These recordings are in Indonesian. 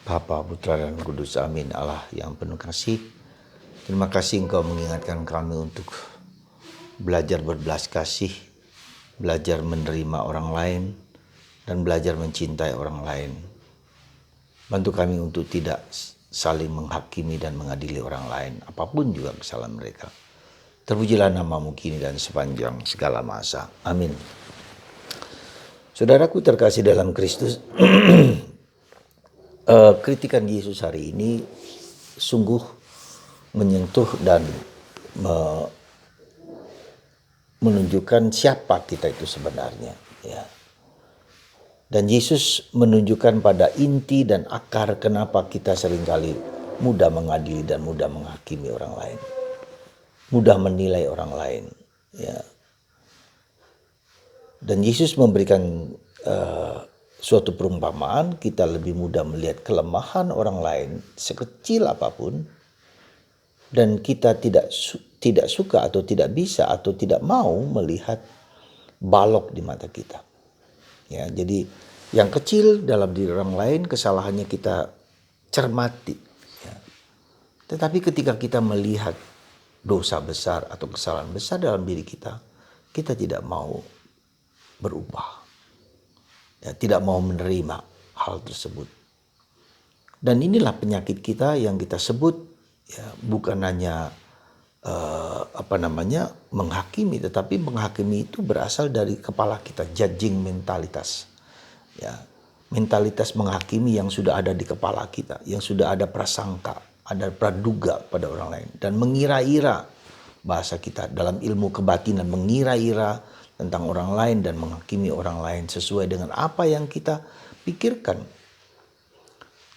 Bapa, Putra, dan Kudus. Amin. Allah yang penuh kasih, terima kasih Engkau mengingatkan kami untuk belajar berbelas kasih, belajar menerima orang lain, dan belajar mencintai orang lain. Bantu kami untuk tidak saling menghakimi dan mengadili orang lain, apapun juga kesalahan mereka. Terpujilah namamu kini dan sepanjang segala masa. Amin. Saudaraku terkasih dalam Kristus, kritikan Yesus hari ini sungguh menyentuh dan menunjukkan siapa kita itu sebenarnya, ya. Dan Yesus menunjukkan pada inti dan akar kenapa kita seringkali mudah mengadili dan mudah menghakimi orang lain, mudah menilai orang lain, ya. Dan Yesus memberikan suatu perumpamaan, kita lebih mudah melihat kelemahan orang lain sekecil apapun, dan kita tidak suka atau tidak bisa atau tidak mau melihat balok di mata kita. Ya, jadi yang kecil dalam diri orang lain kesalahannya kita cermati. Ya. Tetapi ketika kita melihat dosa besar atau kesalahan besar dalam diri kita tidak mau berubah. Ya, tidak mau menerima hal tersebut. Dan inilah penyakit kita yang kita sebut, ya, bukan hanya menghakimi, tetapi menghakimi itu berasal dari kepala kita, judging mentalitas, ya, mentalitas menghakimi yang sudah ada di kepala kita, yang sudah ada prasangka, ada praduga pada orang lain, dan mengira-ira, bahasa kita dalam ilmu kebatinan, mengira-ira tentang orang lain dan menghakimi orang lain sesuai dengan apa yang kita pikirkan.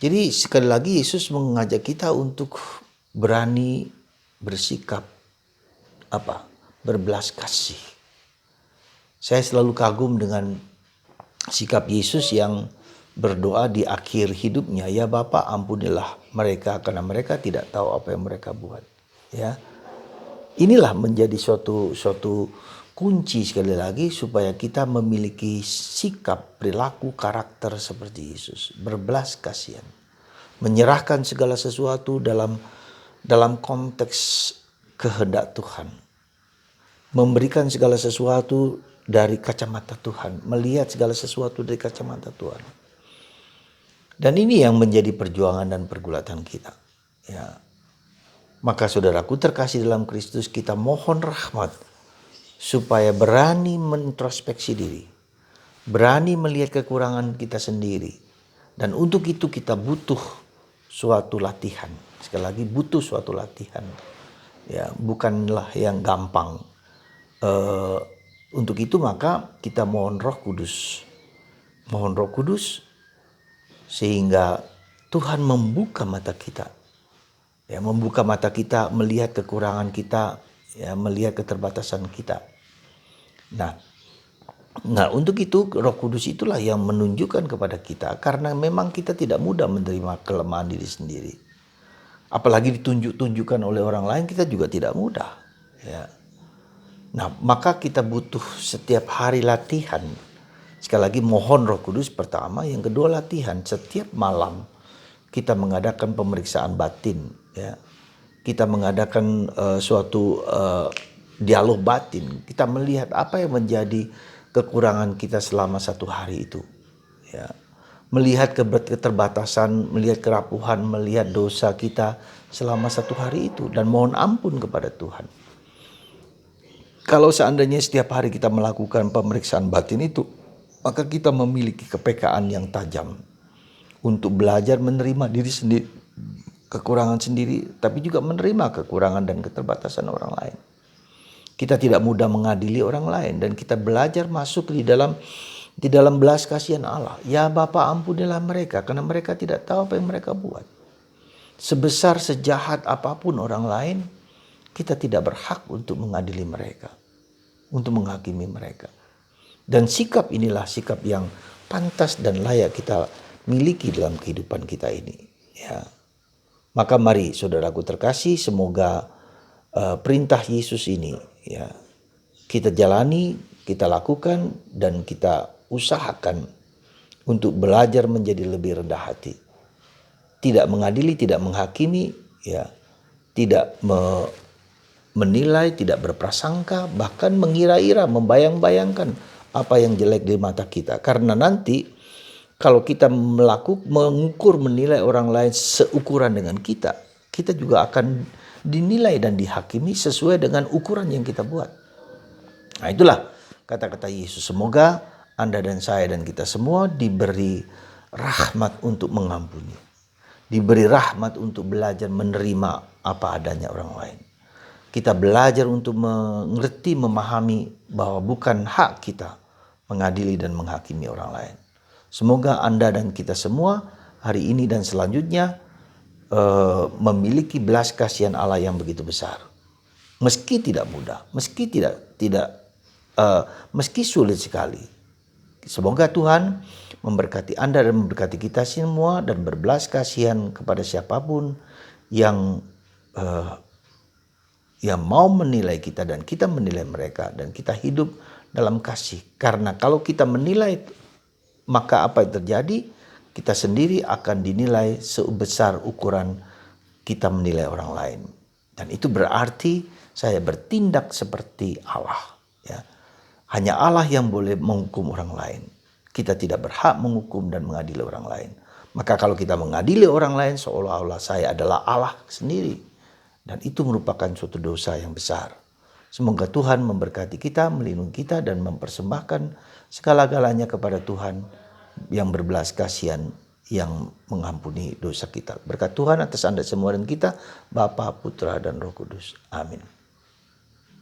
Jadi sekali lagi Yesus mengajak kita untuk berani bersikap berbelas kasih. Saya selalu kagum dengan sikap Yesus yang berdoa di akhir hidupnya, ya Bapa ampunilah mereka karena mereka tidak tahu apa yang mereka buat. Ya, inilah menjadi suatu kunci sekali lagi supaya kita memiliki sikap, perilaku, karakter seperti Yesus, berbelas kasihan, menyerahkan segala sesuatu dalam konteks kehendak Tuhan, memberikan segala sesuatu dari kacamata Tuhan, melihat segala sesuatu dari kacamata Tuhan. Dan ini yang menjadi perjuangan dan pergulatan kita, ya. Maka saudaraku terkasih dalam Kristus, kita mohon rahmat supaya berani mengintrospeksi diri, berani melihat kekurangan kita sendiri. Dan untuk itu kita butuh suatu latihan. Sekali lagi butuh suatu latihan, ya, bukanlah yang gampang. Untuk itu maka kita mohon Roh Kudus, sehingga Tuhan membuka mata kita, ya, membuka mata kita melihat kekurangan kita, ya, melihat keterbatasan kita. Nah, untuk itu Roh Kudus itulah yang menunjukkan kepada kita, karena memang kita tidak mudah menerima kelemahan diri sendiri. Apalagi ditunjukkan oleh orang lain, kita juga tidak mudah, ya. Nah, maka kita butuh setiap hari latihan. Sekali lagi mohon Roh Kudus pertama, yang kedua latihan. Setiap malam kita mengadakan pemeriksaan batin, ya. Kita mengadakan suatu dialog batin. Kita melihat apa yang menjadi kekurangan kita selama satu hari itu, ya. Melihat keterbatasan, melihat kerapuhan, melihat dosa kita selama satu hari itu, dan mohon ampun kepada Tuhan. Kalau seandainya setiap hari kita melakukan pemeriksaan batin itu, maka kita memiliki kepekaan yang tajam untuk belajar menerima diri sendiri, kekurangan sendiri, tapi juga menerima kekurangan dan keterbatasan orang lain. Kita tidak mudah mengadili orang lain, dan kita belajar masuk di dalam belas kasihan Allah. Ya Bapa ampunilah mereka karena mereka tidak tahu apa yang mereka buat. Sebesar sejahat apapun orang lain, kita tidak berhak untuk mengadili mereka, untuk menghakimi mereka. Dan sikap inilah sikap yang pantas dan layak kita miliki dalam kehidupan kita ini, ya. Maka mari saudaraku terkasih, semoga perintah Yesus ini, ya, kita jalani, kita lakukan, dan kita usahakan untuk belajar menjadi lebih rendah hati. tidak mengadili, tidak menghakimi, ya, tidak menilai, tidak berprasangka, bahkan mengira-ira, membayang-bayangkan apa yang jelek di mata kita. Karena nanti kalau kita mengukur, menilai orang lain seukuran dengan kita, kita juga akan dinilai dan dihakimi sesuai dengan ukuran yang kita buat. Nah, itulah kata-kata Yesus. Semoga Anda dan saya dan kita semua diberi rahmat untuk mengampuni. Diberi rahmat untuk belajar menerima apa adanya orang lain. Kita belajar untuk mengerti, memahami bahwa bukan hak kita mengadili dan menghakimi orang lain. Semoga Anda dan kita semua hari ini dan selanjutnya memiliki belas kasihan Allah yang begitu besar. Meski tidak mudah, meski sulit sekali. Semoga Tuhan memberkati Anda dan memberkati kita semua dan berbelas kasihan kepada siapapun yang mau menilai kita dan kita menilai mereka, dan kita hidup dalam kasih. Karena kalau kita menilai, maka apa yang terjadi? Kita sendiri akan dinilai sebesar ukuran kita menilai orang lain. Dan itu berarti saya bertindak seperti Allah. Ya. Hanya Allah yang boleh menghukum orang lain. Kita tidak berhak menghukum dan mengadili orang lain. Maka kalau kita mengadili orang lain, seolah-olah saya adalah Allah sendiri. Dan itu merupakan suatu dosa yang besar. Semoga Tuhan memberkati kita, melindungi kita, dan mempersembahkan segala-galanya kepada Tuhan yang berbelas kasihan, yang mengampuni dosa kita. Berkat Tuhan atas Anda semua dan kita, Bapa, Putra, dan Roh Kudus. Amin.